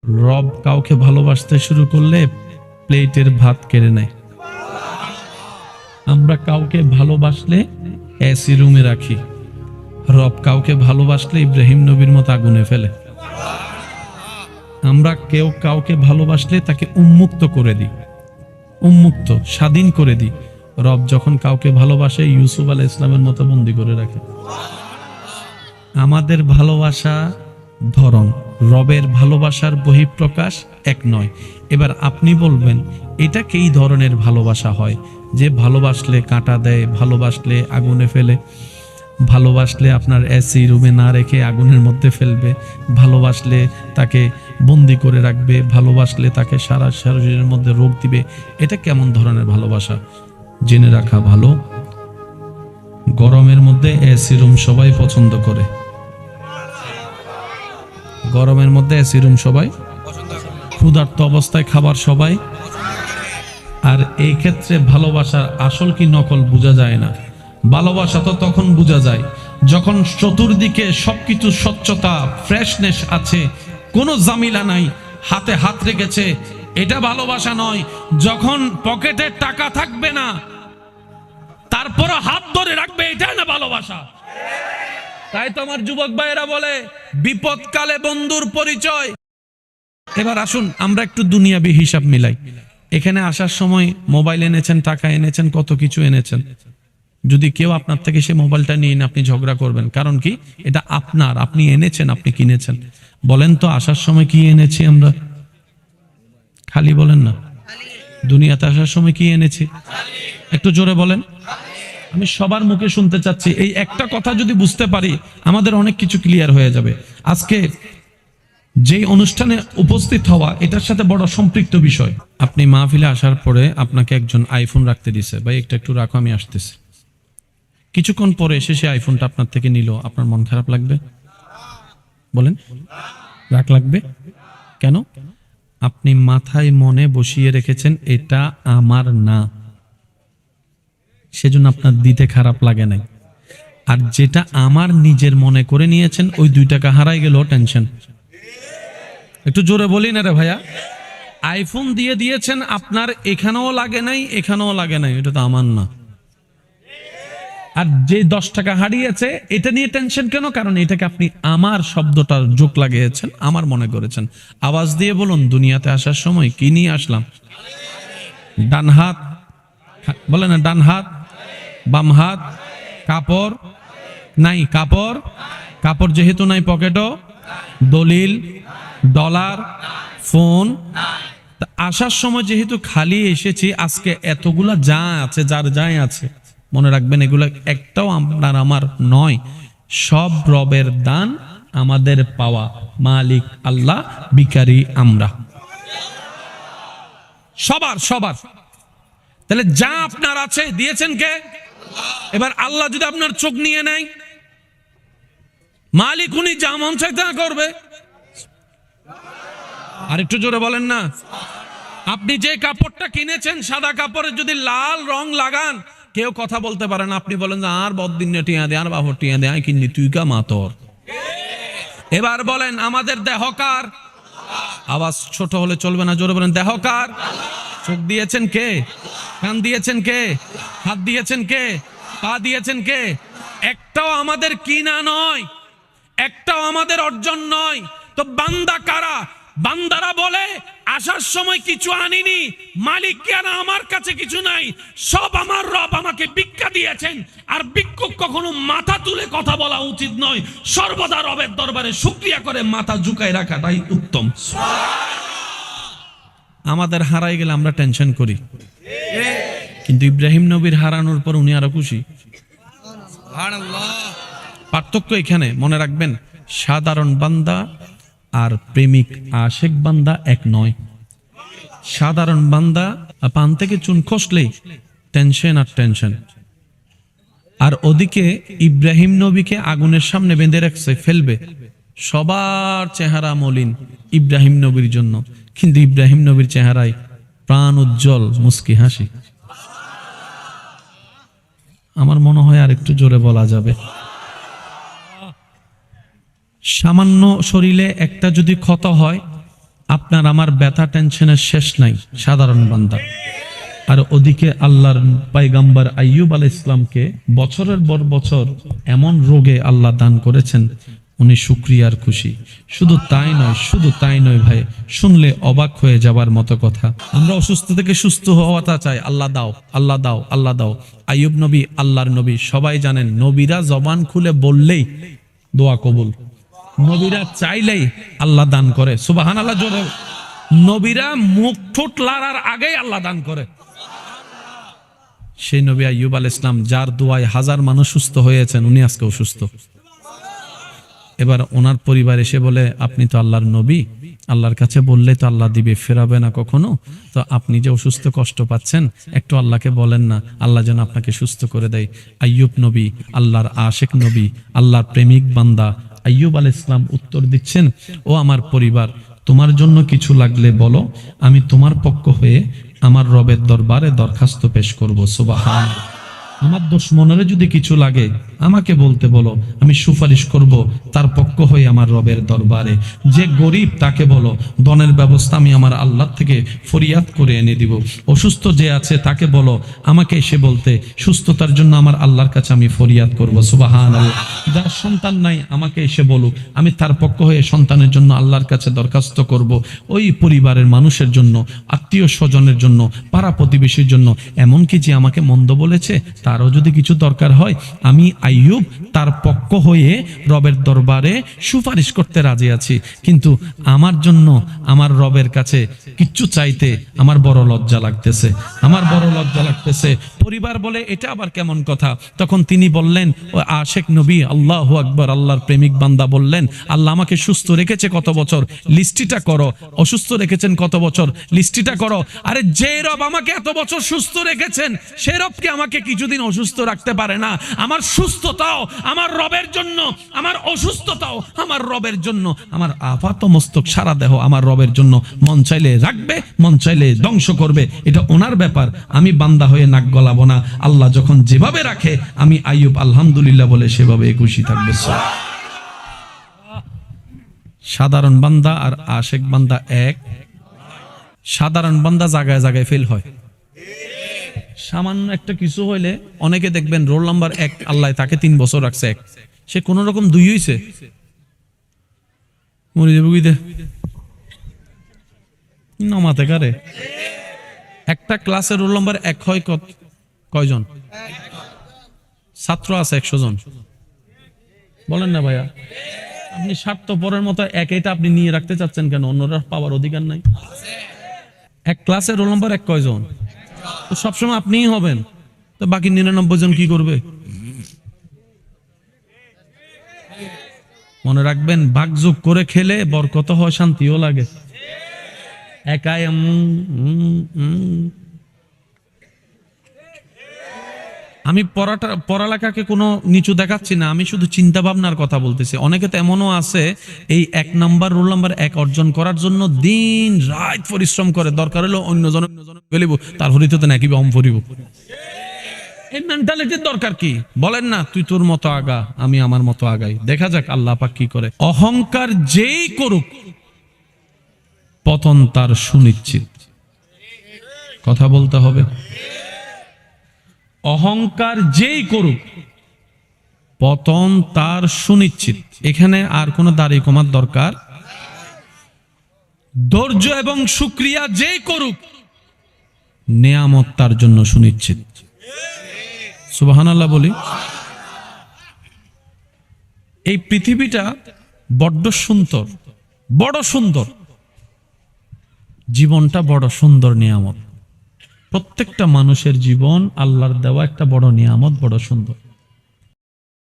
রব কাউকে ভালোবাসতে শুরু করলে প্লেটের ভাত কেড়ে নেয়। আমরা কাউকে ভালোবাসলে এসি রুমে রাখি, রব কাউকে ভালোবাসলে ইব্রাহিম নবীর মতো আগুনে ফেলে। আমরা কেউ কাউকে ভালোবাসলে তাকে উন্মুক্ত করে দিই, উন্মুক্ত স্বাধীন করে দিই। রব যখন কাউকে ভালোবাসে ইউসুফ আলাইহিস ইসলামের মতো বন্দী করে রাখে। আমাদের ভালোবাসা ধরন, রবের ভালোবাসার বহিঃপ্রকাশ এক নয়। এবার আপনি বলবেন এটা কি ধরনের ভালোবাসা হয়? যে ভালোবাসলে কাঁটা দেয়, ভালোবাসলে আগুনে ফেলে, ভালোবাসলে আপনার এসি রুমে না রেখে আগুনের মধ্যে ফেলবে, ভালোবাসলে তাকে বন্দি করে রাখবে, ভালোবাসলে তাকে সারা শরীরের মধ্যে রোগ দিবে। এটা কেমন ধরনের ভালোবাসা? জেনে রাখা ভালো, গরমের মধ্যে এসি রুম সবাই পছন্দ করে। গরমের মধ্যে এসি রুম সবাই, ক্ষুধার্ত অবস্থায় খাবার সবাই। আর এই ক্ষেত্রে ভালোবাসার আসল কি নকল বোঝা যায় না। ভালোবাসা তো তখন বোঝা যায় যখন চতুর্দিকে সবকিছু স্বচ্ছতা, ফ্রেশনেস আছে, কোনো জামিলা নাই, হাতে হাত রেখেছে, এটা ভালোবাসা নয়। যখন পকেটে টাকা থাকবে না তারপর হাত ধরে রাখবে, এটা না ভালোবাসা। তাই তো আমার যুবক ভাইয়েরা বলে বিপদকালে বন্ধুর পরিচয়। এবার আসুন আমরা একটু দুনিয়াবি হিসাব মিলাই। এখানে আসার সময় মোবাইল এনেছেন, টাকা এনেছেন, কত কিছু এনেছেন। যদি কেউ আপনার থেকে সে মোবাইলটা নিয়ে আপনি ঝগড়া করবেন, কারণ কি? এটা আপনার, আপনি এনেছেন, আপনি কিনেছেন। বলেন তো আসার সময় কি এনেছি আমরা? খালি বলেন না। দুনিয়াতে আসার সময় কি এনেছি? একটু জোরে বলেন। আমি সবার মুখে শুনতে চাচ্ছি। এই একটা কথা যদি বুঝতে পারি আমাদের অনেক কিছু ক্লিয়ার হয়ে যাবে। আজকে যেই অনুষ্ঠানে উপস্থিত হওয়া এটার সাথে বড় সম্পৃক্ত বিষয়। আপনি মাহফিলে আসার পরে আপনাকে একজন আইফোন রাখতে দিছে, ভাই একটু রাখো আমি আসতেছি। কিছুক্ষণ পরে এসে সে আইফোনটা আপনার থেকে নিল, আপনার মন খারাপ লাগবে? বলেন, রাগ লাগবে কেন? আপনি মাথায় মনে বসিয়ে রেখেছেন এটা আমার না, সেজন্য আপনার দিতে খারাপ লাগে নাই। আর যেটা আমার নিজের মনে করে নিয়েছেন, ওই 2 টাকা হারাই গেল, টেনশন। একটু জোরে বলি না রে ভাইয়া। আইফোন দিয়ে দিয়েছেন, আপনার এখানেও লাগে নাই, এখানেও লাগে নাই, এটা তো আমার না। আর যে 10 টাকা হারিয়েছে এটা নিয়ে টেনশন কেন? কারণ এটাকে আপনি আমার শব্দটা যোগ লাগিয়েছেন, আমার মনে করেছেন। আওয়াজ দিয়ে বলুন, দুনিয়াতে আসার সময় কি নিয়ে আসলাম? ডান হাত, বলে না ডান হাত, বাম হাত, কাপড় নাই, কাপড়, কাপড় যেহেতু নাই পকেটও, দলিল, ডলার, ফোন। আসার সময় যেহেতু খালি এসেছি, আজকে এতগুলা যা আছে, যার যাই আছে, মনে রাখবেন এগুলো একটাও আপনার আমার নয়, সব রবের দান, আমাদের পাওয়া। মালিক আল্লাহ, ভিখারি আমরা, সবার সবার। তাহলে যা আপনার আছে দিয়েছেন কে? এবার আল্লাহ যদি আপনার চোখ নিয়ে নেয়, মালিক উনি যা মন চাই তা করবে। আর একটু জোরে বলেন না। আপনি যে কাপড়টা কিনেছেন, সাদা কাপড়ে যদি লাল রং লাগান, কেউ কথা বলতে পারে না। আপনি বলেন যে আর বদিন টিয়া দে, আর বাবর টিয়া দে, কিনি তুই কা মাতর। এবার বলেন আমাদের দেহকার, আওয়াজ ছোট হলে চলবে না, জোরে বলেন দেহকার। চোখ দিয়েছেন কে? কান দিয়েছেন কে? হাত দিয়েছেন কে? পা দিয়েছেন কে? একটাও আমাদের কিনা নয়, একটাও আমাদের অর্জন নয়। তো বান্দা কারা? বান্দারা বলে আসার সময় কিছু আনিনি, মালিক কি আর আমার কাছে কিছু নাই, সব আমার রব আমাকে ভিক্ষা দিয়েছেন। আর ভিক্ষুক কখনো মাথা তুলে কথা বলা উচিত নয়, সর্বদা রবের দরবারে শুকরিয়া করে মাথা ঝুঁকায় রাখাটাই উত্তম। আমাদের হারাই গেলে আমরা টেনশন করি, কিন্তু ইব্রাহিম নবীর হারানোর পর উনি আরো খুশি। পার্থক্য এখানে মনে রাখবেন, সাধারণ বান্দা আর প্রেমিক আশেক বান্দা এক নয়। সাধারণ বান্দা পান থেকে চুন খসলেই টেনশন আর টেনশন। আর ওদিকে ইব্রাহিম নবীকে আগুনের সামনে বেঁধে রাখছে, ফেলবে, সবার চেহারা মলিন ইব্রাহিম নবীর জন্য, কিন্তু ইব্রাহিম নবীর চেহারায় প্রাণ উজ্জ্বল মুস্কি হাসি। আমার মনে হয় আর একটু জোরে বলা যাবে। সামান্য শরীরে একটা যদি ক্ষত হয়, আপনার আমার ব্যথা টেনশনের শেষ নাই, সাধারণ বান্দা। আর ওদিকে আল্লাহর পয়গম্বর আইয়ুব আলাইহিস সালামকে বছরের পর বছর এমন রোগে আল্লাহ দান করেছেন, উনি শুকরিয়ার খুশি। শুধু তাই নয় ভাই, শুনলে অবাক হয়ে যাবার মতো কথা। আমরা অসুস্থ থেকে সুস্থ হওয়াটা চাই, আল্লাহ দাও, আল্লাহ দাও, আল্লাহ দাও। আইয়ুব নবী আল্লাহর নবী, সবাই জানেন নবীরা জবান খুলে বললেই দোয়া কবুল, নবীরা চাইলেই আল্লাহ দান করে। সুবহানাল্লাহ জোরে। নবীরা মুখ ঠোঁট লড়ার আগেই আল্লাহ দান করে। সেই নবী আইয়ুব আলাইহিস সালাম, যার দোয়ায় হাজার মানুষ সুস্থ হয়েছেন, উনি আজকে অসুস্থ। এবার ওনার পরিবার এসে বলে, আপনি তো আল্লাহর নবী, আল্লাহর কাছে বললে তো আল্লাহ দিবে, ফেরাবে না কখনো। তো আপনি যে অসুস্থ কষ্ট পাচ্ছেন, একটু আল্লাহকে বলেন না, আল্লাহ যেন আপনাকে সুস্থ করে দেয়। আইয়ুব নবী, আল্লাহর আশেক নবী, আল্লাহর প্রেমিক বান্দা আইয়ুব আলাইহিস সালাম উত্তর দিচ্ছেন, ও আমার পরিবার, তোমার জন্য কিছু লাগলে বলো, আমি তোমার পক্ষ হয়ে আমার রবের দরবারে দরখাস্ত পেশ করব। সুবহানাল্লাহ। আমার দুশমনের যদি কিছু লাগে আমাকে বলতে বলো, আমি সুপারিশ করব তার পক্ষ হয়ে আমার রবের দরবারে। যে গরিব তাকে বলো, ধনের ব্যবস্থা আমি আমার আল্লাহ থেকে ফরিয়াদ করে এনে দিব। অসুস্থ যে আছে তাকে বলো, আমাকে এসে বলতে, সুস্থতার জন্য আমার আল্লাহর কাছে আমি ফরিয়াদ করব। সুবহানাল্লাহ। যার সন্তান নাই আমাকে এসে বলুক, আমি তার পক্ষ হয়ে সন্তানের জন্য আল্লাহর কাছে দরখাস্ত করব। ওই পরিবারের মানুষের জন্য, আত্মীয় স্বজনের জন্য, পাড়া প্রতিবেশীর জন্য, এমনকি যে আমাকে মন্দ বলেছে তারও যদি কিছু দরকার হয়, আমি আইয়ুব তার পক্ষ হয়ে রবের দরবারে সুপারিশ করতে রাজি আছি। কিন্তু আমার জন্য আমার রবের কাছে কিচ্ছু চাইতে আমার বড় লজ্জা লাগতেছে, আমার বড় লজ্জা লাগতেছে। পরিবার বলে, এটা আবার কেমন কথা? তখন তিনি বললেন, ও আশেক নবী, আল্লাহু আকবার, আল্লাহর প্রেমিক বান্দা বললেন, আল্লাহ আমাকে সুস্থ রেখেছে কত বছর, লিস্টিটা করো। অসুস্থ রেখেছেন কত বছর, লিস্টিটা করো। আরে যে রব আমাকে এত বছর সুস্থ রেখেছেন, সে রবকে আমাকে কিছুদিন অসুস্থ রাখতে পারে না? আমার সুস্থতাও আমার রবের জন্য, আমার অসুস্থতাও আমার রবের জন্য, আমার আপাত মস্তক সারা দেহ আমার রবের জন্য। মন চাইলে রাখবে, মন চাইলে ধ্বংস করবে, এটা ওনার ব্যাপার। আমি বান্দা হয়ে নাক গলাবো না। আল্লাহ যখন যেভাবে রাখে, আমি আইয়ুব আলহামদুলিল্লাহ বলে সেভাবে খুশি থাকবে। সাধারণ বান্দা আর আশেক বান্দা এক। সাধারণ বান্দা জায়গায় জায়গায় ফেল হয়। সামান্য একটা কিছু হইলে অনেকে দেখবেন রোল নাম্বার 1, আল্লাহ তাকে 3 বছর রাখছে 1, সে কোন রকম 2 হইছে, মরে যাবে বুঝতে নমাতে কারে। একটা ক্লাসে রোল নাম্বার 1 হয় কয়জন? ছাত্র আছে 100 জন, বলেন না ভাইয়া? আপনি স্বার্থপরের মতো একইটা আপনি নিয়ে রাখতে চাচ্ছেন কেন? অন্যরা পাওয়ার অধিকার নাই? এক ক্লাসে রোল নাম্বার 1 কয়জন? তো সবসময় আপনিই হবেন, তো বাকি 99 জন কি করবে? মনে রাখবেন, ভাগযোগ করে খেলে বরকত হয়, শান্তিও লাগে। একাই আমি পড়ালেখাকে কোনো নিচু দেখাচ্ছি না, আমি শুধু চিন্তা ভাবনার কথা বলতেছি। অনেকে তো এমনও আছে, এই 1 নাম্বার রোল নাম্বার 1 অর্জন করার জন্য দিন রাত পরিশ্রম করে, দরকার হলো অন্যজন ফেলিব, তারপরে তো নাকি অম ফরিব। এই মেন্টালিটির দরকার কি? বলেন না, তুই তোর মতো আগা, আমি আমার মতো আগাই, দেখা যাক আল্লাহ পাক কি করে। অহংকার যেই করুক, পতন তার সুনিশ্চিত। কথা বলতে হবে। অহংকার যেই করুক, পতন তার সুনিশ্চিত। এখানে আর কোনো দাড়ি কমার দরকার। ধৈর্য এবং শুকরিয়া যেই করুক, নেয়ামত তার জন্য সুনিশ্চিত। সুবহানাল্লাহ বলি। এই পৃথিবীটা বড্ড সুন্দর, বড় সুন্দর। জীবনটা বড় সুন্দর নিয়ামত। প্রত্যেকটা মানুষের জীবন আল্লাহর দেওয়া একটা বড় নিয়ামত, বড় সুন্দর।